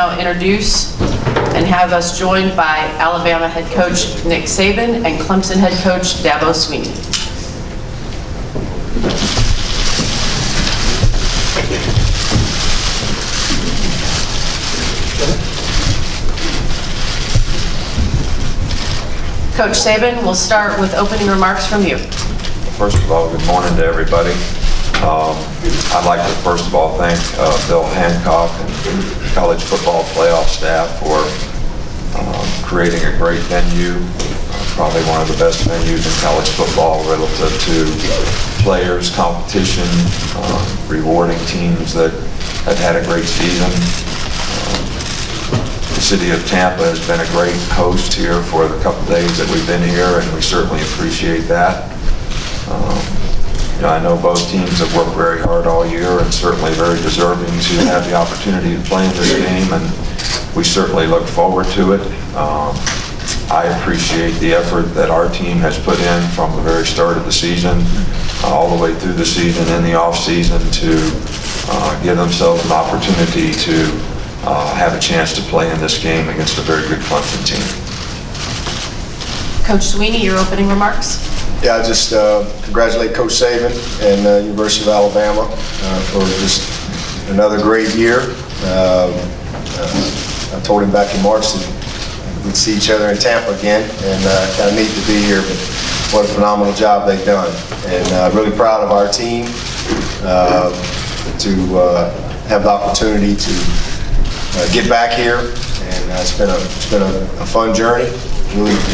Now introduce and have us joined by Alabama head coach Nick Saban and Clemson head coach Dabo Swinney. Coach Saban, we'll start with opening remarks from you. First of all, good morning to everybody. I'd like to first of all thank Bill Hancock and college football playoff staff for creating a great venue, probably one of the best venues in college football relative to players, competition, rewarding teams that have had a great season. The city of Tampa has been a great host here for the couple days that we've been here, and we certainly appreciate that. I know both teams have worked very hard all year and certainly very deserving to have the opportunity to play in this game, and we certainly look forward to it. I appreciate the effort that our team has put in from the very start of the season, all the way through the season and the off season, to give themselves an opportunity to have a chance to play in this game against a very good Clemson team. Coach Swinney, your opening remarks. Yeah, I just congratulate Coach Saban and University of Alabama for just another great year. I told him back in March that we'd see each other in Tampa again, and kind of neat to be here, but what a phenomenal job they've done. And really proud of our team to have the opportunity to get back here, and it's been a fun journey.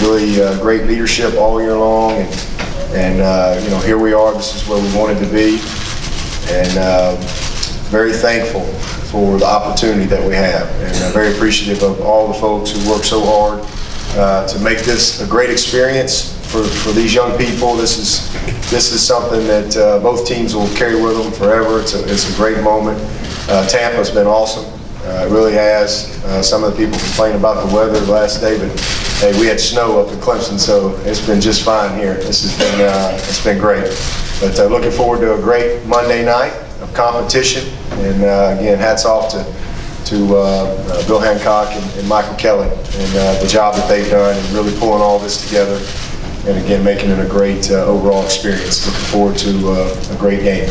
Really great leadership all year long, and here we are. This is where we wanted to be, and very thankful for the opportunity that we have, and very appreciative of all the folks who work so hard to make this a great experience for these young people. This is something that both teams will carry with them forever. It's a great moment. Tampa's been awesome. It really has. Some of the people complain about the weather last day, but hey, we had snow up in Clemson, so it's been just fine here. This has been it's been great. But looking forward to a great Monday night of competition. And again, hats off to Bill Hancock and Michael Kelly and the job that they've done and really pulling all this together. And again, making it a great overall experience. Looking forward to a great game.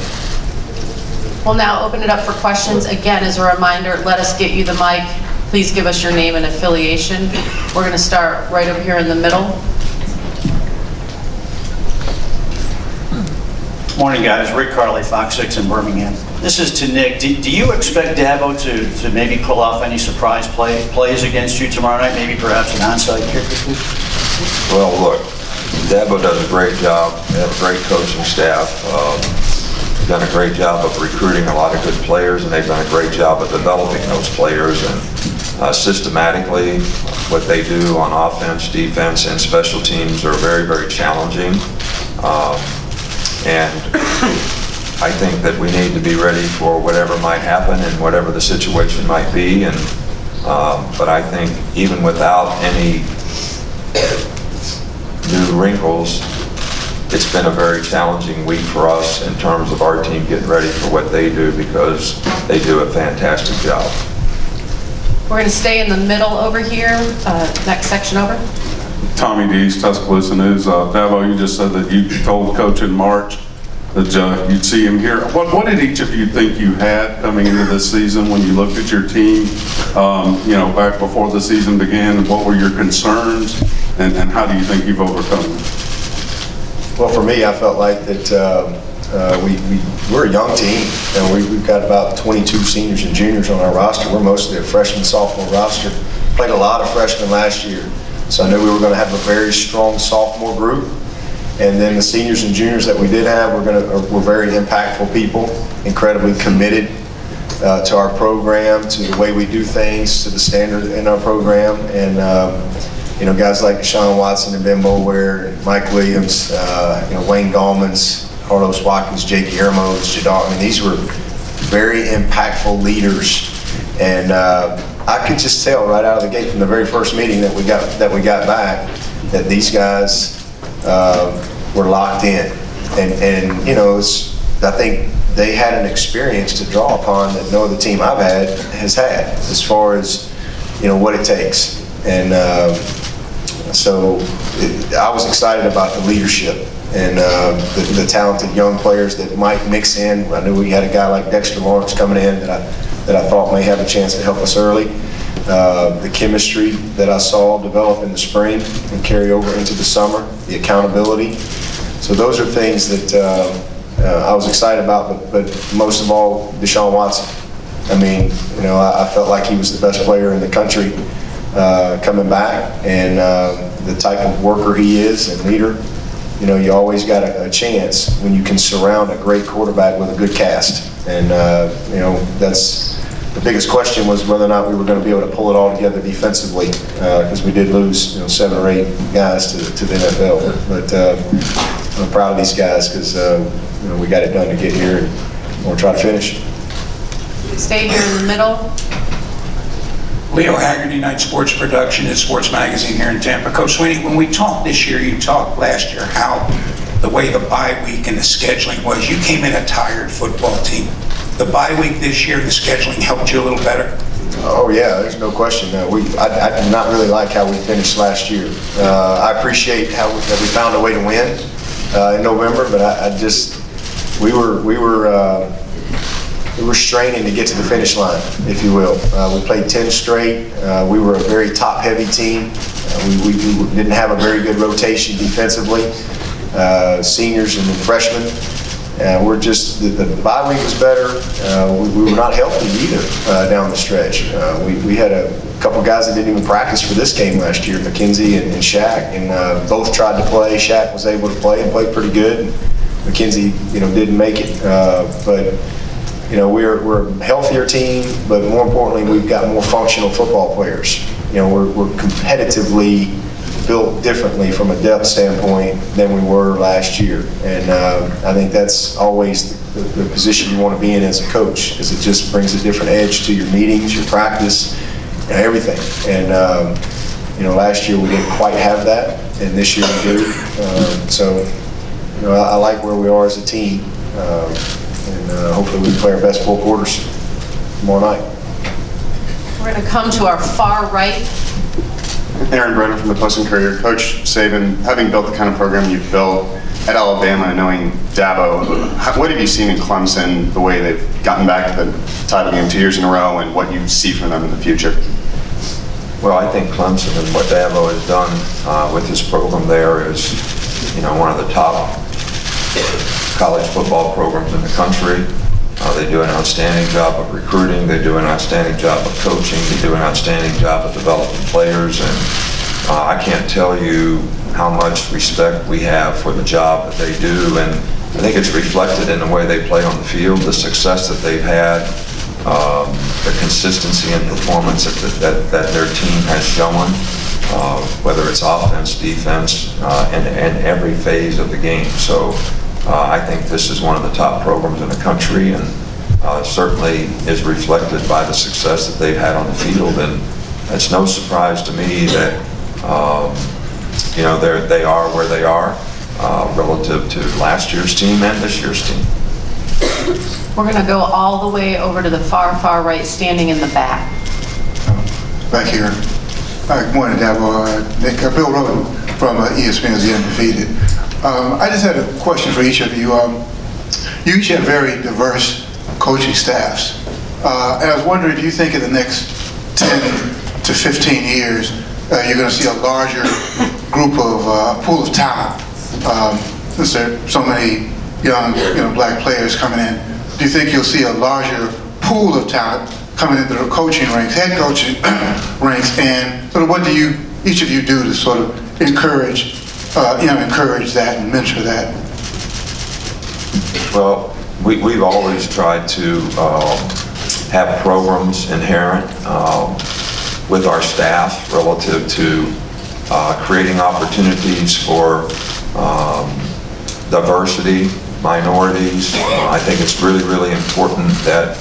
We'll now open it up for questions. Again, as a reminder, let us get you the mic. Please give us your name and affiliation. We're going to start right over here in the middle. Morning, guys. Rick Carley, Fox 6 in Birmingham. This is to Nick. Do you expect Dabo to maybe pull off any surprise plays against you tomorrow night? Maybe perhaps an onside kick or two? Well, look, Dabo does a great job. They have a great coaching staff. They've done a great job of recruiting a lot of good players, and they've done a great job of developing those players. And systematically, what they do on offense, defense, and special teams are very, very challenging. And I think that we need to be ready for whatever might happen and whatever the situation might be. And but I think even without any new wrinkles, it's been a very challenging week for us in terms of our team getting ready for what they do, because they do a fantastic job. We're going to stay in the middle over here. Next section over. Tommy Dees, Tuscaloosa News. Dabo, you just said that you told Coach in March that you'd see him here. What did each of you think you had coming into this season when you looked at your team, back before the season began? What were your concerns, and how do you think you've overcome them? Well, for me, I felt like that we're a young team, and we've got about 22 seniors and juniors on our roster. We're mostly a freshman, sophomore roster. Played a lot of freshmen last year, so I knew we were going to have a very strong sophomore group. And then the seniors and juniors that we did have were very impactful people, incredibly committed to our program, to the way we do things, to the standard in our program. And guys like Deshaun Watson and Ben Boulware, and Mike Williams, Wayne Gallmans, Carlos Watkins, Jake Yermos, Jadar. I mean, these were very impactful leaders, and I could just tell right out of the gate from the very first meeting that we got back that these guys were locked in, and I think they had an experience to draw upon that no other team I've had has had, as far as what it takes. And so I was excited about the leadership and the talented young players that might mix in. I knew we had a guy like Dexter Lawrence coming in that I thought may have a chance to help us early. The chemistry that I saw develop in the spring and carry over into the summer, the accountability. So those are things that I was excited about, but most of all, Deshaun Watson. I mean, I felt like he was the best player in the country coming back, and the type of worker he is and leader. You always got a chance when you can surround a great quarterback with a good cast. And, that's the biggest question, was whether or not we were going to be able to pull it all together defensively, because we did lose 7 or 8 guys to the NFL. But I'm proud of these guys because we got it done to get here, and we'll try to finish. Stay here in the middle. Leo Haggerty, Night Sports Production at Sports Magazine here in Tampa. Coach Swinney, when we talked this year, you talked last year how the way the bye week and the scheduling was, you came in a tired football team. The bye week this year, the scheduling helped you a little better? Oh yeah, there's no question. I did not really like how we finished last year. I appreciate that we found a way to win in November, but we were straining to get to the finish line, if you will. We played 10 straight. We were a very top-heavy team. We didn't have a very good rotation defensively. Seniors and freshmen. The bye week was better. We were not healthy either down the stretch. We had a couple guys that didn't even practice for this game last year, McKenzie and Shaq, and both tried to play. Shaq was able to play and played pretty good. McKenzie, didn't make it, but. We're a healthier team, but more importantly, we've got more functional football players. We're competitively built differently from a depth standpoint than we were last year. And I think that's always the position you want to be in as a coach, because it just brings a different edge to your meetings, your practice, and everything. And, last year we didn't quite have that, and this year we do. I like where we are as a team. And hopefully we can play our best 4 quarters tomorrow night. We're going to come to our far right. Aaron Brennan from the Post-Courier. Coach Saban, having built the kind of program you've built at Alabama, knowing Dabo, what have you seen in Clemson, the way they've gotten back to the title game 2 years in a row, and what you see from them in the future? Well, I think Clemson and what Dabo has done with his program there is, one of the top college football programs in the country. They do an outstanding job of recruiting. They do an outstanding job of coaching. They do an outstanding job of developing players. And I can't tell you how much respect we have for the job that they do. And I think it's reflected in the way they play on the field, the success that they've had, the consistency and performance that their team has shown, whether it's offense, defense, and every phase of the game. So I think this is one of the top programs in the country, and certainly is reflected by the success that they've had on the field. And it's no surprise to me that they are where they are relative to last year's team and this year's team. We're going to go all the way over to the far, far right, standing in the back. Back here. Good morning, Dabo. Nick, Bill Roden from ESPN's The Undefeated. I just had a question for each of you. You each have very diverse coaching staffs. And I was wondering, do you think in the next 10 to 15 years, you're going to see a larger group of pool of talent? Since there are so many young, black players coming in, do you think you'll see a larger pool of talent coming into the coaching ranks, head coaching ranks? And sort of what do each of you do to sort of encourage that and mentor that? Well, we've always tried to have programs inherent with our staff relative to creating opportunities for diversity, minorities. I think it's really, really important that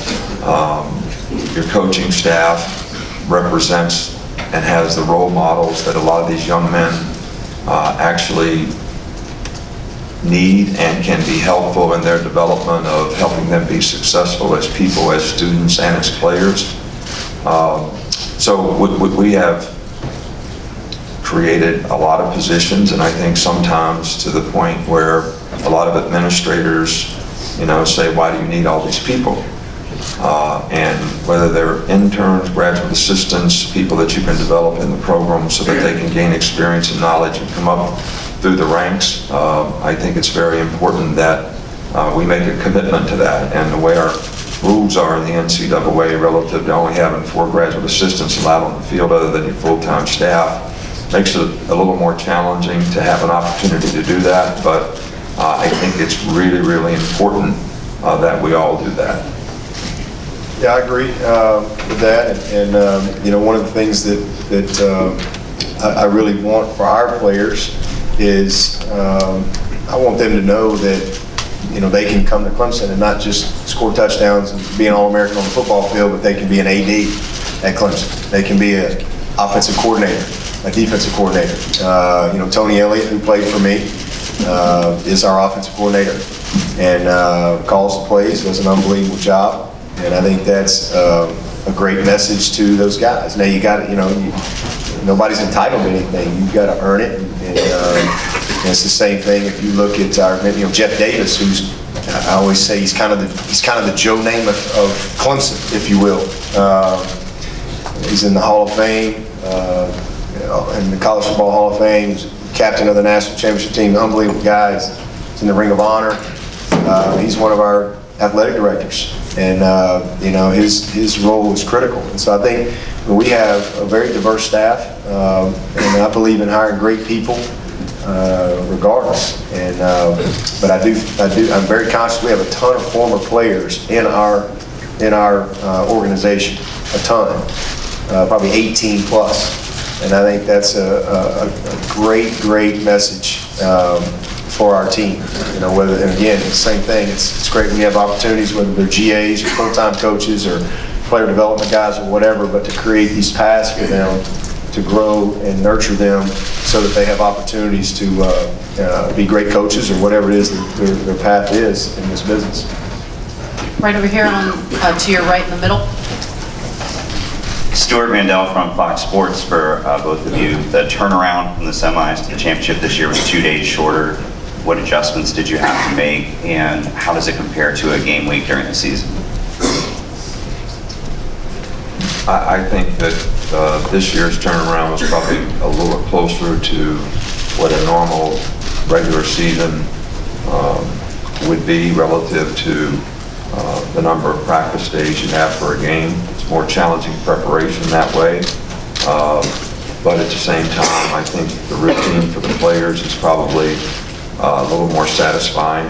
your coaching staff represents and has the role models that a lot of these young men actually need and can be helpful in their development of helping them be successful as people, as students, and as players. So we have created a lot of positions, and I think sometimes to the point where a lot of administrators, say, why do you need all these people? And whether they're interns, graduate assistants, people that you can develop in the program so that they can gain experience and knowledge and come up through the ranks, I think it's very important that we make a commitment to that. And the way our rules are in the NCAA relative to only having 4 graduate assistants allowed on the field other than your full-time staff makes it a little more challenging to have an opportunity to do that. But I think it's really, really important that we all do that. Yeah, I agree with that. And one of the things that I really want for our players is I want them to know that they can come to Clemson and not just score touchdowns and be an All-American on the football field, but they can be an AD at Clemson. They can be an offensive coordinator, a defensive coordinator. Tony Elliott, who played for me, is our offensive coordinator and calls the plays, does an unbelievable job. And I think that's a great message to those guys. Now you got to, nobody's entitled to anything. You've got to earn it. And it's the same thing if you look at our, Jeff Davis, who's, I always say he's kind of the Joe Namath of Clemson, if you will. He's in the Hall of Fame, in the College Football Hall of Fame. He's captain of the national championship team. Unbelievable guy. He's in the Ring of Honor. He's one of our athletic directors, and his role is critical. And so I think we have a very diverse staff, and I believe in hiring great people, regardless. And but I'm very conscious. We have a ton of former players in our organization, a ton, probably 18 plus. And I think that's a great message for our team. And again, the same thing. It's great when you have opportunities, whether they're GAs or full-time coaches or player development guys or whatever, but to create these paths for them to grow and nurture them so that they have opportunities to be great coaches or whatever it is their path is in this business. Right over here to your right in the middle. Stuart Mandel from Fox Sports for both of you. The turnaround from the semis to the championship this year was 2 days shorter. What adjustments did you have to make, and how does it compare to a game week during the season? I think that this year's turnaround was probably a little closer to what a normal regular season would be relative to the number of practice days you have for a game. It's more challenging preparation that way. But at the same time, I think the routine for the players is probably a little more satisfying.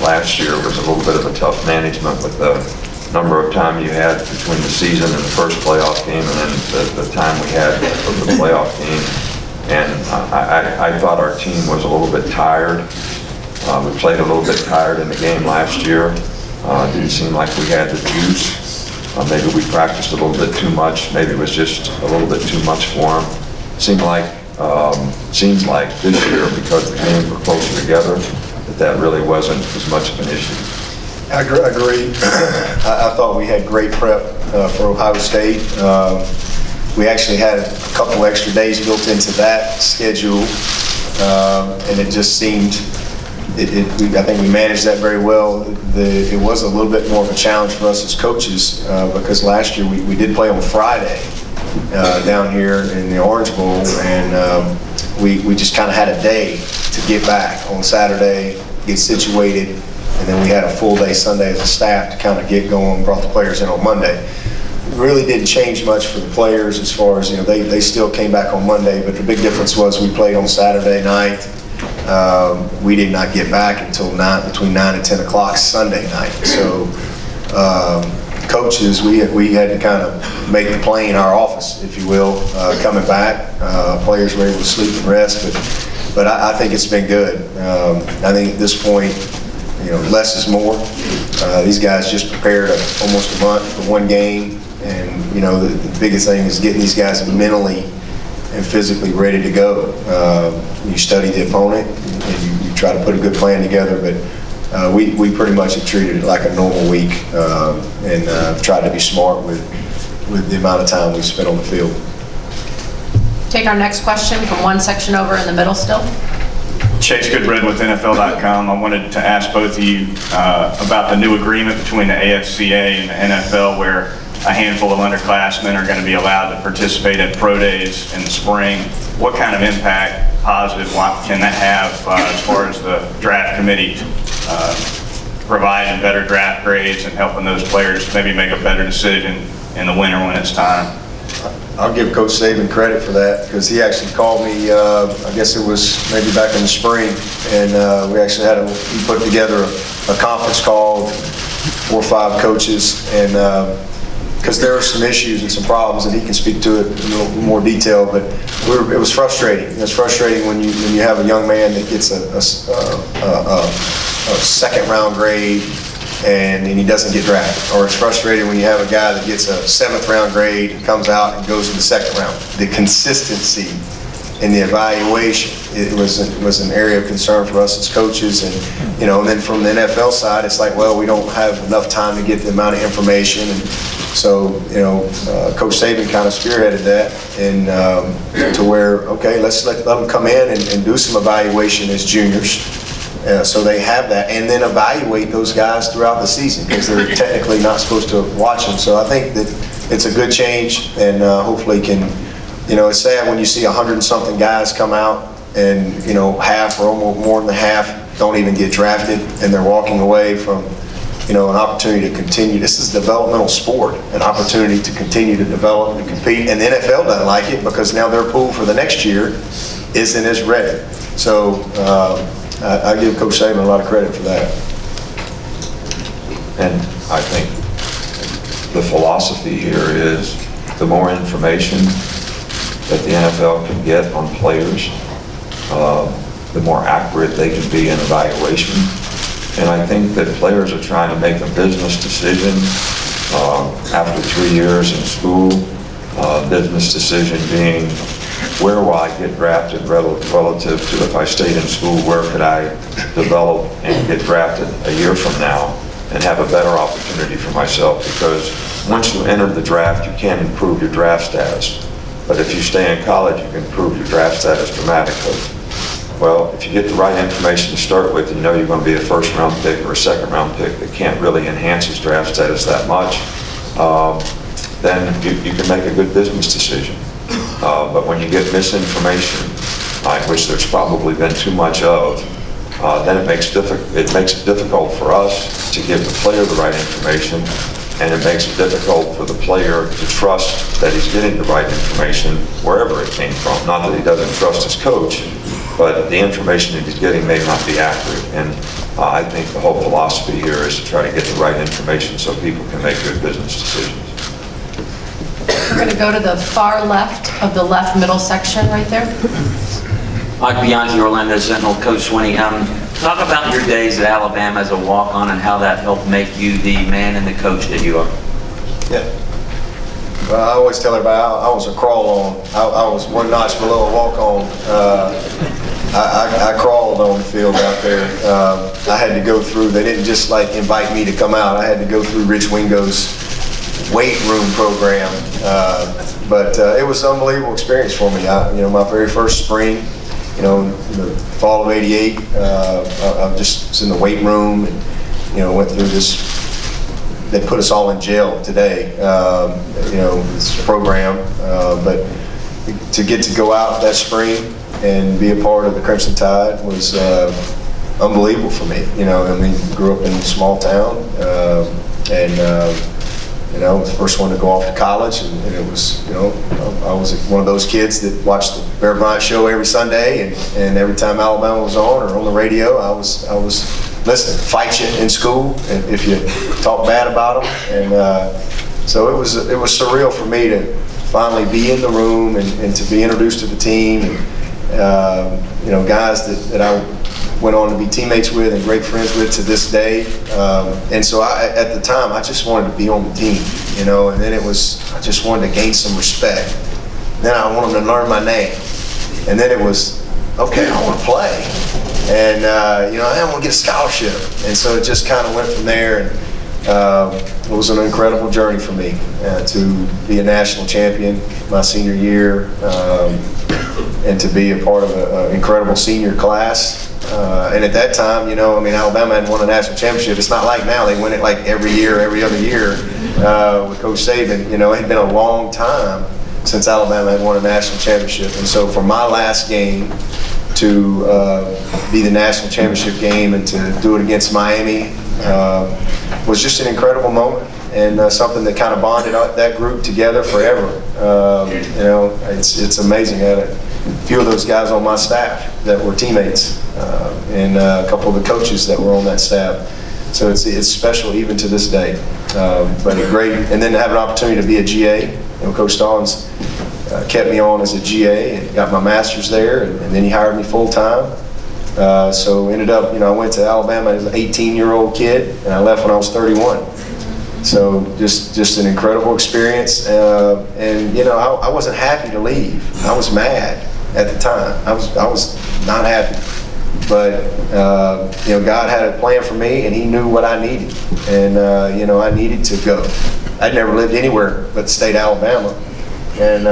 Last year was a little bit of a tough management with the number of time you had between the season and the first playoff game and then the time we had for the playoff game. And I thought our team was a little bit tired. We played a little bit tired in the game last year. Didn't seem like we had the juice. Maybe we practiced a little bit too much. Maybe it was just a little bit too much for them. Seems like this year, because the games were closer together, that really wasn't as much of an issue. I agree. I thought we had great prep for Ohio State. We actually had a couple extra days built into that schedule, and it just seemed, I think we managed that very well. It was a little bit more of a challenge for us as coaches because last year we did play on Friday down here in the Orange Bowl, and we just kind of had a day to get back on Saturday, get situated, and then we had a full day Sunday as a staff to kind of get going, brought the players in on Monday. It really didn't change much for the players as far as, they still came back on Monday, but the big difference was we played on Saturday night. We did not get back until between 9 and 10 o'clock Sunday night. So coaches, we had to kind of make the plane our office, if you will, coming back. Players were able to sleep and rest, but I think it's been good. I think at this point, less is more. These guys just prepared almost a month for one game, and the biggest thing is getting these guys mentally and physically ready to go. You study the opponent and you try to put a good plan together, but we pretty much have treated it like a normal week and tried to be smart with with the amount of time we've spent on the field. Take our next question from one section over in the middle still. Chase Goodred with NFL.com. I wanted to ask both of you about the new agreement between the AFCA and the NFL where a handful of underclassmen are going to be allowed to participate at pro days in the spring. What kind of impact, positive, can that have as far as the draft committee providing better draft grades and helping those players maybe make a better decision in the winter when it's time? I'll give Coach Saban credit for that because he actually called me, I guess it was maybe back in the spring, and we actually he put together a conference call, 4 or 5 coaches, and because there are some issues and some problems, and he can speak to it in a little more detail, but it was frustrating. It was frustrating when you have a young man that gets a second round grade and he doesn't get drafted. Or it's frustrating when you have a guy that gets a 7th round grade and comes out and goes in the 2nd round. The consistency in the evaluation, it was an area of concern for us as coaches. And, and then from the NFL side, it's like, well, we don't have enough time to get the amount of information. And so, Coach Saban kind of spearheaded that and to where, okay, let's let them come in and do some evaluation as juniors. So they have that, and then evaluate those guys throughout the season because they're technically not supposed to watch them. So I think that it's a good change, and hopefully can, it's sad when you see 100-something guys come out and, half or almost more than half don't even get drafted, and they're walking away from, an opportunity to continue. This is a developmental sport, an opportunity to continue to develop and compete, and the NFL doesn't like it because now their pool for the next year isn't as ready. So, I give Coach Saban a lot of credit for that. And I think the philosophy here is the more information that the NFL can get on players, the more accurate they can be in evaluation. And I think that players are trying to make a business decision after 3 years in school, business decision being, where will I get drafted relative to if I stayed in school, where could I develop and get drafted a year from now and have a better opportunity for myself? Because once you enter the draft, you can't improve your draft status. But if you stay in college, you can improve your draft status dramatically. Well, if you get the right information to start with, and you're going to be a 1st round pick or a 2nd round pick that can't really enhance his draft status that much, then you can make a good business decision. But when you get misinformation, which there's probably been too much of, then it makes it difficult for us to give the player the right information, and it makes it difficult for the player to trust that he's getting the right information wherever it came from. Not that he doesn't trust his coach, but the information that he's getting may not be accurate. And I think the whole philosophy here is to try to get the right information so people can make good business decisions. We're going to go to the far left of the left middle section right there. Mike Bianchi, Orlando Sentinel. Coach Swinney, talk about your days at Alabama as a walk-on and how that helped make you the man and the coach that you are. Yeah. Well, I always tell everybody I was a crawl-on. I was one notch below a walk-on. I crawled on the field out there. I had to go through, they didn't just invite me to come out. I had to go through Rich Wingo's weight room program. But it was an unbelievable experience for me. My very first spring, in the fall of '88, I just was in the weight room and, went through this. They put us all in jail today, this program. But to get to go out that spring and be a part of the Crimson Tide was unbelievable for me. Grew up in a small town, I was the first one to go off to college, and it was, I was one of those kids that watched the Bear Bryant show every Sunday, and every time Alabama was on or on the radio, I was listening. Fight you in school if you talk bad about them, and so it was surreal for me to finally be in the room and to be introduced to the team, and guys that I went on to be teammates with and great friends with to this day. And so at the time, I just wanted to be on the team, and then I just wanted to gain some respect. Then I wanted to learn my name. And then it was, okay, I want to play. And, I want to get a scholarship. And so it just kind of went from there. it was an incredible journey for me to be a national champion my senior year, and to be a part of an incredible senior class. And at that time, Alabama hadn't won a national championship. It's not like now. They win it like every year, every other year with Coach Saban. It had been a long time since Alabama had won a national championship. And so for my last game to be the national championship game and to do it against Miami was just an incredible moment, and something that kind of bonded that group together forever. It's amazing. I had a few of those guys on my staff that were teammates, and a couple of the coaches that were on that staff. So it's special even to this day. But great, and then to have an opportunity to be a GA. Coach Stallings kept me on as a GA and got my master's there, and then he hired me full time. So ended up, I went to Alabama as an 18-year-old kid, and I left when I was 31. So just an incredible experience, and I wasn't happy to leave. I was mad at the time. I was not happy, but God had a plan for me, and He knew what I needed, and I needed to go. I'd never lived anywhere but the state of Alabama, and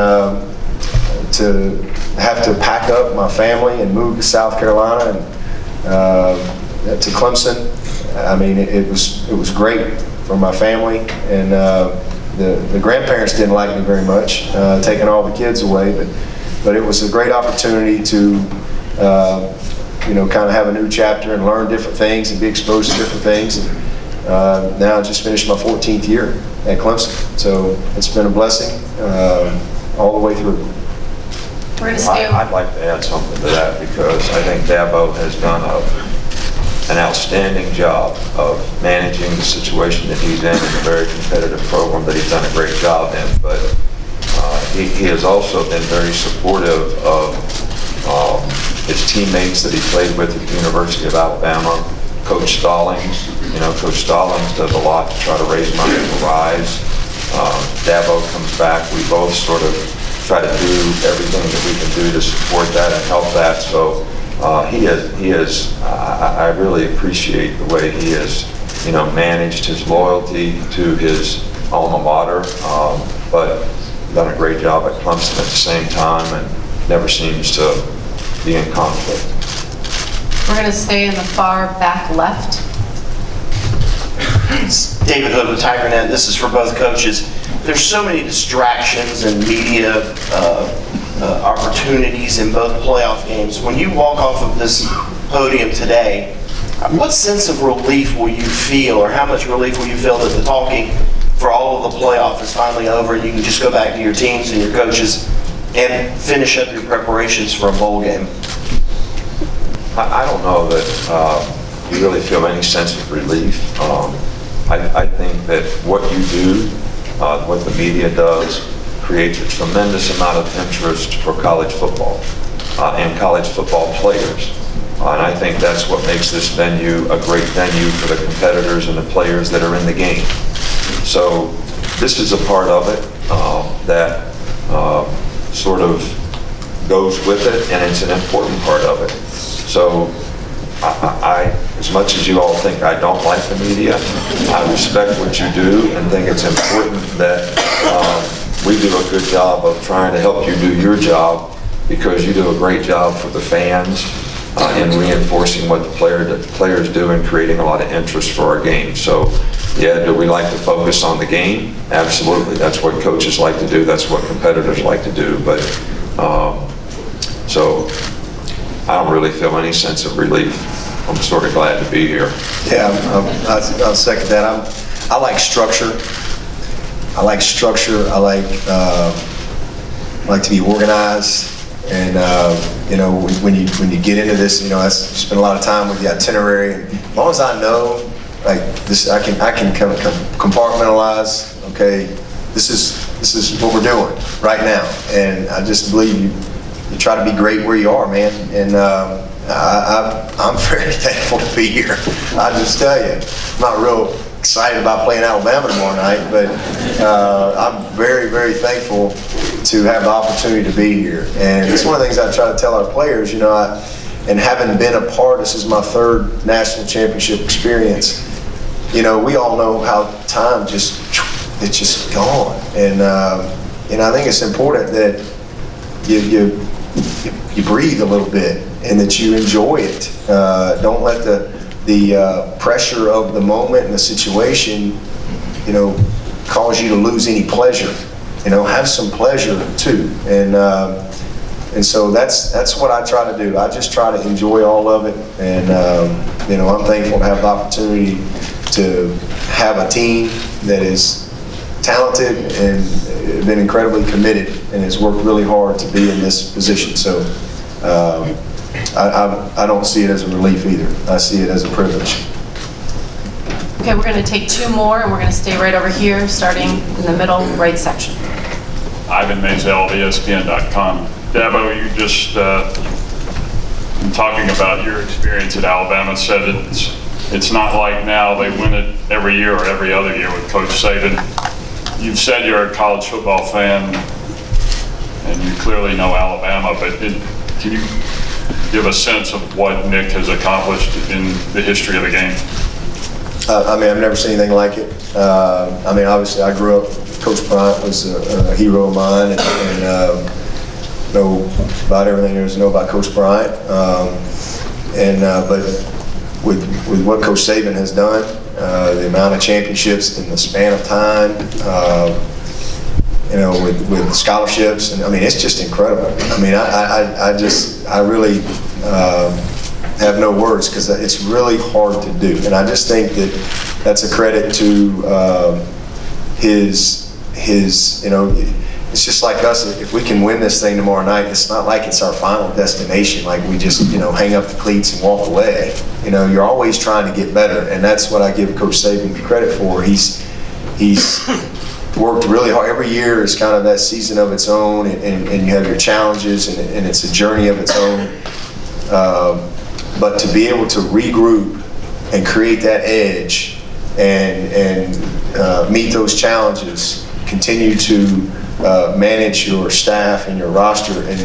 to have to pack up my family and move to South Carolina and to Clemson. I mean, it was great for my family, and the grandparents didn't like me very much, taking all the kids away, but it was a great opportunity to kind of have a new chapter and learn different things and be exposed to different things. And now I just finished my 14th year at Clemson, so it's been a blessing all the way through. We're going to stay. I'd like to add something to that, because I think Dabo has done an outstanding job of managing the situation that he's in a very competitive program that he's done a great job in. But he has also been very supportive of his teammates that he played with at the University of Alabama. Coach Stallings, Coach Stallings does a lot to try to raise money to rise. Dabo comes back. We both sort of try to do everything that we can do to support that and help that. So I really appreciate the way he has, managed his loyalty to his alma mater, but done a great job at Clemson at the same time, and never seems to be in conflict. We're going to stay in the far back left. David Hood with TigerNet. This is for both coaches. There's so many distractions and media opportunities in both playoff games. When you walk off of this podium today, what sense of relief will you feel, or how much relief will you feel that the talking for all of the playoff is finally over and you can just go back to your teams and your coaches and finish up your preparations for a bowl game? I don't know that you really feel any sense of relief. I think that what you do, what the media does, creates a tremendous amount of interest for college football and college football players. And I think that's what makes this venue a great venue for the competitors and the players that are in the game. So this is a part of it that sort of goes with it, and it's an important part of it. So as much as you all think I don't like the media, I respect what you do and think it's important that we do a good job of trying to help you do your job, because you do a great job for the fans in reinforcing what the players do and creating a lot of interest for our game. So yeah, do we like to focus on the game? Absolutely. That's what coaches like to do. That's what competitors like to do. But so I don't really feel any sense of relief. I'm sort of glad to be here. Yeah, I'll second that. I like structure. I like structure. I like to be organized. And when you get into this, I spend a lot of time with the itinerary. And as long as I know, like this, I can compartmentalize. Okay, this is what we're doing right now. And I just believe you try to be great where you are, man. And I'm very thankful to be here. I just tell you, I'm not real excited about playing Alabama tomorrow night, but I'm very, very thankful to have the opportunity to be here. And it's one of the things I try to tell our players, and having been a part, this is my third national championship experience, we all know how time it's just gone. And I think it's important that you breathe a little bit and that you enjoy it. Don't let the pressure of the moment and the situation, cause you to lose any pleasure. Have some pleasure too. And so that's what I try to do. I just try to enjoy all of it. And, I'm thankful to have the opportunity to have a team that is talented and been incredibly committed and has worked really hard to be in this position. So I don't see it as a relief either. I see it as a privilege. Okay, we're going to take 2 more, and we're going to stay right over here, starting in the middle right section. Ivan Mazel, ESPN.com. Dabo, you just, in talking about your experience at Alabama, said it's not like now they win it every year or every other year with Coach Saban. You've said you're a college football fan, and you clearly know Alabama, but can you give a sense of what Nick has accomplished in the history of the game? I've never seen anything like it. Obviously, I grew up, Coach Bryant was a hero of mine, and know about everything there is to know about Coach Bryant. But with what Coach Saban has done, the amount of championships in the span of time, with scholarships, and it's just incredible. I really have no words because it's really hard to do, and I just think that that's a credit to his. It's just like us. If we can win this thing tomorrow night, it's not like it's our final destination. Like we just hang up the cleats and walk away. You're always trying to get better, and that's what I give Coach Saban credit for. He's worked really hard. Every year is kind of that season of its own, and you have your challenges, and it's a journey of its own. But to be able to regroup and create that edge and meet those challenges, continue to manage your staff and your roster and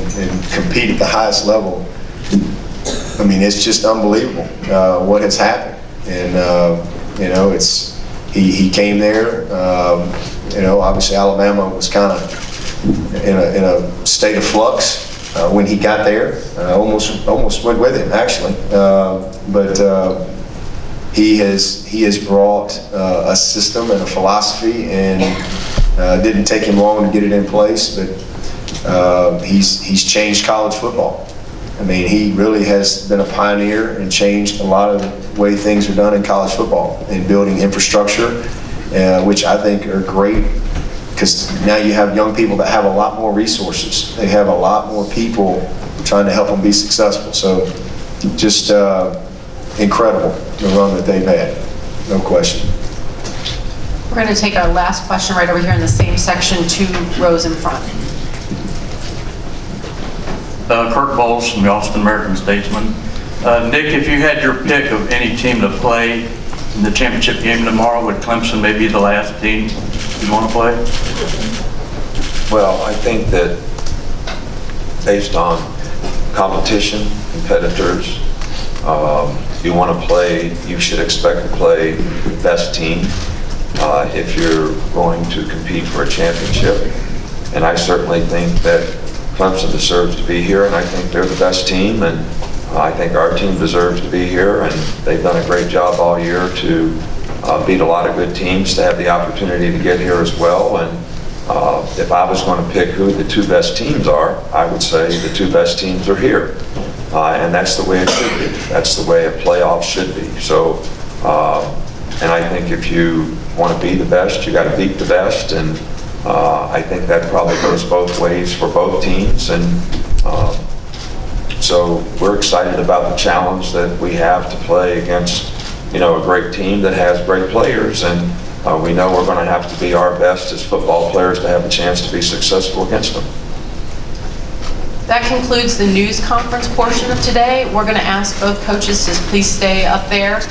compete at the highest level, it's just unbelievable what has happened. And he came there. Obviously Alabama was kind of in a state of flux when he got there. Almost went with him actually, but he has brought a system and a philosophy, and it didn't take him long to get it in place. But he's changed college football. He really has been a pioneer and changed a lot of the way things are done in college football and building infrastructure, which I think are great, because now you have young people that have a lot more resources. They have a lot more people trying to help them be successful. So just incredible, the run that they've had, no question. We're going to take our last question right over here in the same section, 2 rows in front. Kirk Bowles from the Austin American-Statesman. Nick, if you had your pick of any team to play in the championship game tomorrow, would Clemson maybe be the last team you want to play? Well, I think that based on competition, competitors, you want to play, you should expect to play the best team if you're going to compete for a championship. And I certainly think that Clemson deserves to be here, and I think they're the best team, and I think our team deserves to be here, and they've done a great job all year to beat a lot of good teams, to have the opportunity to get here as well. And if I was going to pick who the 2 best teams are, I would say the 2 best teams are here. And that's the way it should be. That's the way a playoff should be. So, and I think if you want to be the best, you got to beat the best, and I think that probably goes both ways for both teams. And so we're excited about the challenge that we have to play against, a great team that has great players, and we know we're going to have to be our best as football players to have a chance to be successful against them. That concludes the news conference portion of today. We're going to ask both coaches to please stay up there